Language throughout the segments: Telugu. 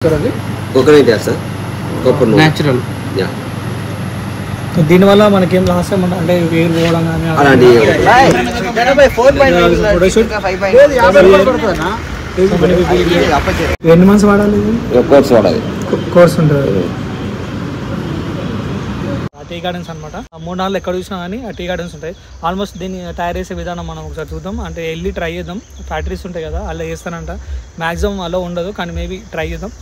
కోకోనట్ సార్ కోకోనట్ న్యాచురల్ దీనివల్ల మనకేం లాస్ ఏమన్నా అంటే వేరు పోవడం కానీ ఎన్ని మంత్స్ వాడాలి? కోర్స్ ఉంటుంది. టీ గార్డెన్స్ అనమాట. 3-4 ఎక్కడ చూసినా కానీ ఆ టీ గార్డెన్స్ ఉంటాయి. ఆల్మోస్ట్ దీన్ని తయారు చేసే విధానం మనం ఒకసారి చూద్దాం. అంటే వెళ్ళి ట్రై చేద్దాం. ఫ్యాక్టరీస్ ఉంటాయి కదా, అలా చేస్తానంట. మ్యాక్సిమం అలా ఉండదు, కానీ మేబీ ట్రై చేద్దాం.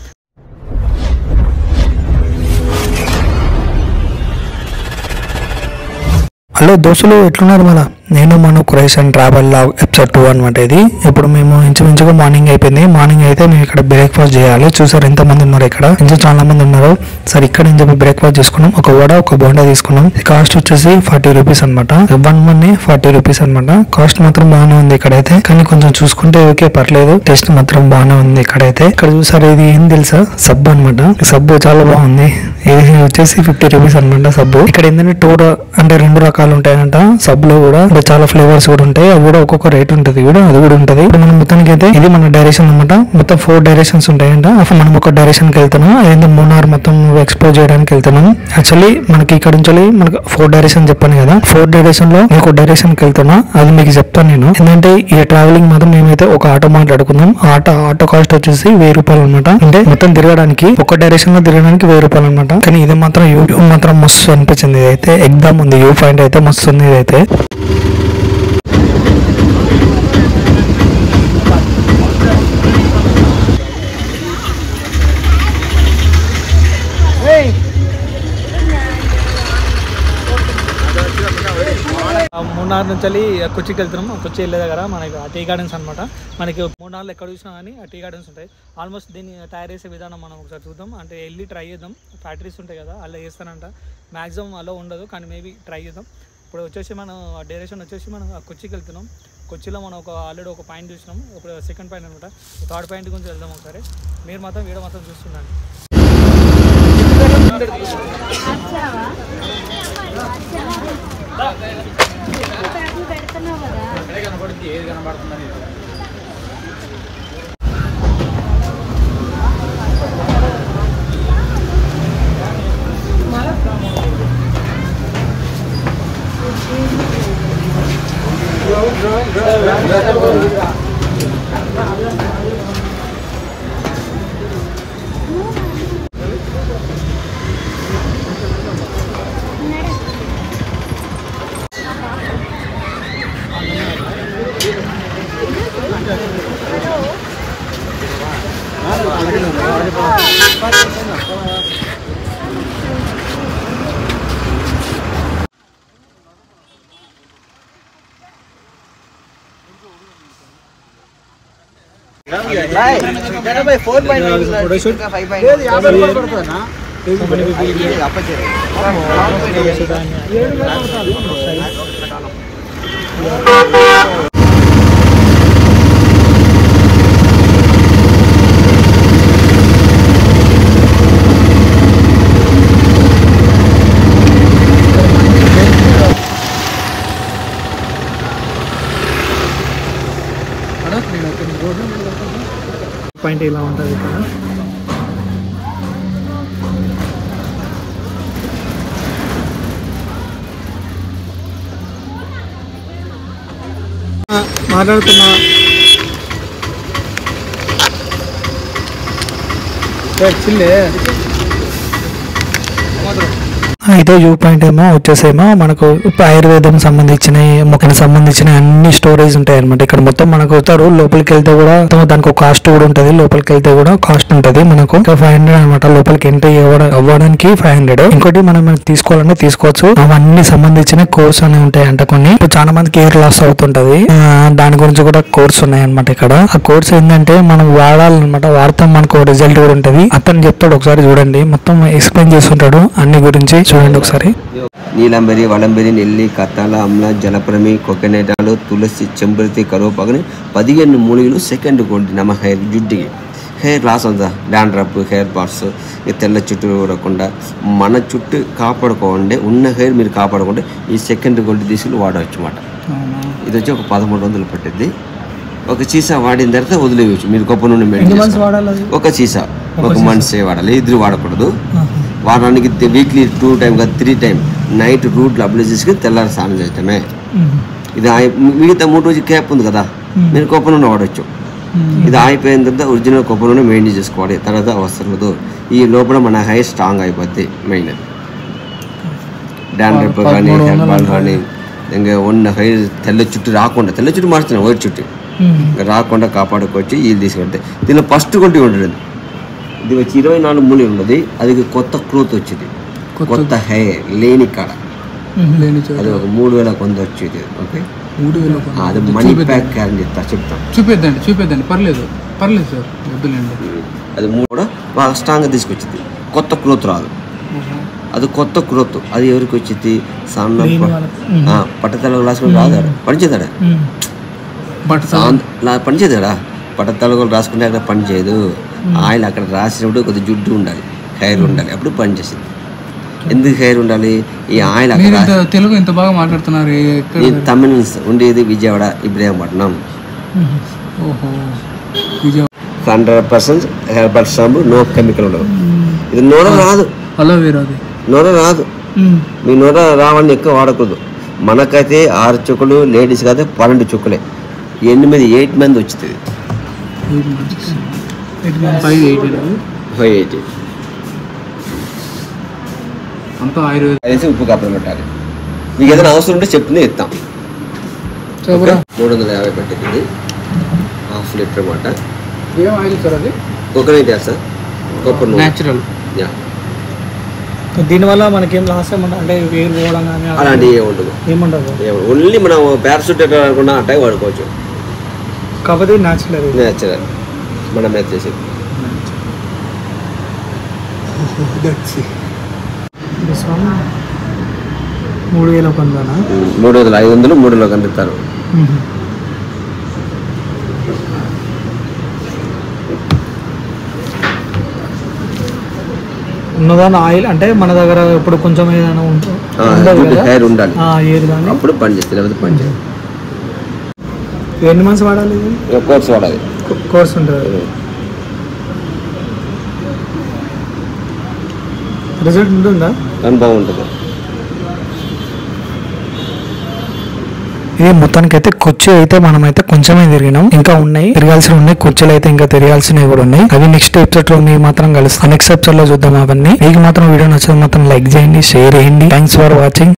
హలో దోస్తులు, ఎట్లున్నారు? మళ్ళీ నేను మన క్రైస్ అండ్ ట్రావెల్ ఎపిసోడ్ 2 అనమాట. ఇది ఇప్పుడు మేము ఇంచుమించుగా మార్నింగ్ అయిపోయింది. మార్నింగ్ అయితే మేము ఇక్కడ బ్రేక్ఫాస్ట్ చేయాలి. చూసారు ఎంతమంది ఉన్నారు ఇక్కడ, ఇంకా చాలా మంది ఉన్నారు. సరే ఇక్కడ నుంచి చెప్పి బ్రేక్ఫాస్ట్ తీసుకున్నాం. ఒక వడ ఒక బోండా తీసుకున్నాం. కాస్ట్ వచ్చేసి 40 రూపీస్ అనమాట. 1 మనీ 40 రూపీస్ అనమాట. కాస్ట్ మాత్రం బాగానే ఉంది ఇక్కడైతే, కానీ కొంచెం చూసుకుంటే ఓకే పర్లేదు. టేస్ట్ మాత్రం బాగానే ఉంది ఇక్కడైతే. ఇక్కడ చూసారు, ఇది ఏం తెలుసా? సబ్బు అనమాట. సబ్బు చాలా బాగుంది. ఇది వచ్చేసి 50 రూపీస్ అనమాట సబ్బు. ఇక్కడ ఏంటంటే 2 రకాలు ఉంటాయంట సబ్బులో కూడా. చాలా ఫ్లేవర్స్ కూడా ఉంటాయి. అవి కూడా ఒక్కొక్క రేట్ ఉంటుంది కూడా, అది కూడా ఉంటుంది. ఇప్పుడు మనం మొత్తానికి అయితే ఇది మన డైరెక్షన్ అనమాట. మొత్తం 4 డైరెక్షన్స్ ఉంటాయంట. అప్పుడు మనం ఒక డైరెక్షన్ కి వెళ్తున్నాం. అదేంటే మూనార్ మొత్తం ఎక్స్ప్లోర్ చేయడానికి వెళ్తున్నాం. యాక్చువల్లీ మనకి ఇక్కడ నుంచి మనకు 4 డైరెక్షన్ చెప్పాను కదా. 4 డైరెక్షన్ లో ఒక డైరెక్షన్ కి వెళ్తున్నా, అది మీకు చెప్తాను నేను. ఎందుకంటే ఈ ట్రావెలింగ్ మాత్రం మేమైతే ఒక ఆటో మాట్లాడుకున్నాం. ఆటో కాస్ట్ వచ్చేసి 1000 రూపాయలు అనమాట. అంటే మొత్తం తిరగడానికి ఒక డైరెక్షన్ లో తిరగడానికి 1000 రూపాయలు అనమాట. కానీ ఇది మాత్రం వ్యూ మాత్రం మస్తు అనిపించింది. ఇదైతే ఎగ్దాం ఉంది. వ్యూ పాయింట్ అయితే మస్తు ఉంది. ఇదైతే మూనార్ నుంచి కొచ్చికి వెళ్తున్నాం. కొచ్చి వెళ్ళే దగ్గర మనకి ఆ టీ గార్డెన్స్ అనమాట. మనకి మూనార్లో ఎక్కడ చూసినా కానీ ఆ టీ గార్డెన్స్ ఉంటాయి. ఆల్మోస్ట్ దీన్ని తయారు చేసే విధానం మనం ఒకసారి చూద్దాం. అంటే వెళ్ళి ట్రై చేద్దాం. ఫ్యాక్టరీస్ ఉంటాయి కదా, అలా చేస్తానంట. మ్యాక్సిమం అలా ఉండదు, కానీ మేబీ ట్రై చేద్దాం. ఇప్పుడు వచ్చేసి మనం డైరెక్షన్ వచ్చేసి మనం కొచ్చికి వెళ్తున్నాం. కొచ్చిలో మనం ఆల్రెడీ ఒక పాయింట్ చూసినాం. ఇప్పుడు సెకండ్ పాయింట్ అనమాట. 3rd పాయింట్ గురించి వెళ్దాం ఒకసారి. మీరు మాత్రం వీడియో మాత్రం చూస్తున్నాను. ఏది కనబడుతుందని పాయింట్ ఇలా ఉంటుంది ఇక్కడ. మాట్లాడుతున్నా చిల్లే ఇదే వ్యూ పాయింట్ ఏమో వచ్చేసేమో మనకు ఆయుర్వేదం సంబంధించిన మొక్కకి సంబంధించిన అన్ని స్టోరేజ్ ఉంటాయి అనమాట. ఇక్కడ మొత్తం మనకు వస్తారు. లోపలికి వెళ్తే కూడా దానికి ఒక కాస్ట్ కూడా ఉంటుంది. లోపలికి వెళ్తే కూడా కాస్ట్ ఉంటుంది. మనకు 500 అనమాట. లోపలికి ఎంట్రీ అవ్వడానికి 500. ఇంకోటి మనం తీసుకోవాలంటే తీసుకోవచ్చు. అవన్నీ సంబంధించిన కోర్స్ అనేవి ఉంటాయి అంట కొన్ని. చాలా మందికి ఎయిర్ లాస్ అవుతుంటది. దాని గురించి కూడా కోర్స్ ఉన్నాయి అనమాట. ఇక్కడ ఆ కోర్స్ ఏంటంటే మనం వాడాలన్నమాట. వాడతాం, మనకు రిజల్ట్ కూడా ఉంటుంది. అతను చెప్తాడు, ఒకసారి చూడండి. మొత్తం ఎక్స్ప్లెయిన్ చేస్తుంటాడు అన్ని గురించి. చూడండి ఒకసారి. నీలంబరి, వలంబరి, నెల్లి, కత్తాల, అమ్ల, జలప్రమి, కొకెనేటాలు, తులసి, చెంబృతి, కరువేపాకుని 15 మూలికలు సెకండ్ కొట్టి నమ్మ హెయిర్ జుట్టుకి హెయిర్ లాస్ అవుతుందా, డాండ్రఫ్, హెయిర్ పార్ట్స్, తెల్ల చుట్టూ ఊరకుండా మన చుట్టూ కాపాడుకోండి. ఉన్న హెయిర్ మీరు కాపాడుకుంటే ఈ సెకండ్ గోల్డ్ తీసుకుని వాడవచ్చు అన్నమాట. ఇది వచ్చి ఒక 1100 పట్టింది. ఒక చీసా వాడిన తర్వాత వదిలేయచ్చు. మీరు గొప్ప నుండి ఒక చీసా ఒక మనిషి వాడాలి, ఇద్దరు వాడకూడదు. వారానికి వీక్లీ 2 టైం కాదు 3 టైం నైట్ రూట్లు అప్లై చేసుకుని తెల్లారి స్నానం చేయటమే. ఇది మిగతా 3 రోజులు క్యాప్ ఉంది కదా, మీరు కొబ్బరి నూనె వాడచ్చు. ఇది అయిపోయిన తర్వాత ఒరిజినల్ కొబ్బరి నూనె మెయింటైన్ చేసుకోవాలి. తర్వాత అవసరం లేదు. ఈ లోపల మన హెయిర్ స్ట్రాంగ్ అయిపోద్ది. మెయిన్ డాండ్రఫ్ కానీ హెయిర్ ఫాల్ కానీ ఇంకా ఉన్న హెయిర్ తెల్ల చుట్టూ రాకుండా, తెల్ల చుట్టూ మార్చుతున్నాం వైట్ చుట్టూ రాకుండా కాపాడుకోవచ్చు. ఇది తీసుకుంటే దీనిలో ఫస్ట్ కొట్టి ఉంటుంది. ఇది వచ్చి 24 మూలలు ఉన్నది. అది కొత్త గ్రోత్ వచ్చింది, కొత్త హెయిర్ లేని కాడ అది ఒక 3000 కొంత వచ్చేది. ఓకే, అది మనీ ప్యాక్ అని చెప్తాం. చూపిద్దండి పర్లేదు సార్, వద్దులేండి. అది కూడా బాగా స్ట్రాంగ్గా తీసుకొచ్చింది. కొత్త గ్రోత్ రాదు, అది కొత్త గ్రోత్. అది ఎవరికి వచ్చింది? సన్న పట్టతల రాసుకుని రాదాడు, పనిచేదాడా పనిచేదాడా పట్టతలగలు రాసుకుంటే అక్కడ పని చేయదు. ఆయిల్ అక్కడ రాసినప్పుడు కొద్దిగా జుట్టు ఉండాలి, హెయిర్ ఉండాలి, అప్పుడు పని చేసింది. ఎందుకు హెయిర్ ఉండాలి? ఈ ఆయిల్ అక్కడ. తెలుగు ఎంత బాగా మాట్లాడుతున్నారు. తమిళ ఉండేది Vijayawada, Ibrahimpatnam. 100% herbal shampoo, no chemical ఉండదు. ఇది నూనె రాదు, నూనె రాదు. మీ నూనె రావని ఎక్కువ వాడకూడదు. మనకైతే 6 చుక్కలు, లేడీస్కి అయితే 12 చుక్కలే. 8 మంది వచ్చింది. 580 అంతా ఆయుర్వేద. ఉప్పు కాపలు పెట్టాలి. మీకు ఏదైనా అవసరం ఉంటే చెప్తుంది ఇస్తాం. 350 పెట్టింది. 1/2 లీటర్ మాట. ఏం ఆయిల్ సార్ అది? కోకోనట్ సార్, కొబ్బరి నూనె న్యాచురల్. దీనివల్ల మనకేం లాస్ ఏమన్నా అంటే వేరు పోవడం కానీ అలాంటివి ఏముండదు. ఓన్లీ మనం పారాషూట్ అనుకున్నా అట్టాగే వాడుకోవచ్చు. కాకపోతే న్యాచురల్ మనం మీద చేసేది. 3000 కొందానా? 3500 3లో కందిస్తారు. ఉన్నదాన్ని ఆయిల్ అంటే మన దగ్గర ఇప్పుడు కొంచెం ఏదైనా హెయిర్ ఉండాలి, అప్పుడు పని చేస్తుంది, లేకపోతే పని చేయాలి. ఎన్ని మంత్స్ వాడాలి? కోర్స్ వాడాలి. కోర్స్ ఉంటుంది. రిజల్ట్ ఉంటుందా? అనుభవం ఉంటుంది. ఇది మొత్తానికైతే కుర్చీ అయితే మనమైతే కొంచెమే తిరిగినాం, ఇంకా ఉన్నాయి తిరగాల్సి ఉన్నాయి. కుర్చీలు అయితే ఇంకా తిరగాల్సినవి కూడా ఉన్నాయి. అవి నెక్స్ట్ ఎపిసోడ్ లో మీకు మాత్రం కలుస్తాం. నెక్స్ట్ ఎపిసోడ్ లో చూద్దాం అవన్నీ. మీకు మాత్రం వీడియో నచ్చితే మాత్రం లైక్ చేయండి, షేర్ చేయండి. Thanks for watching.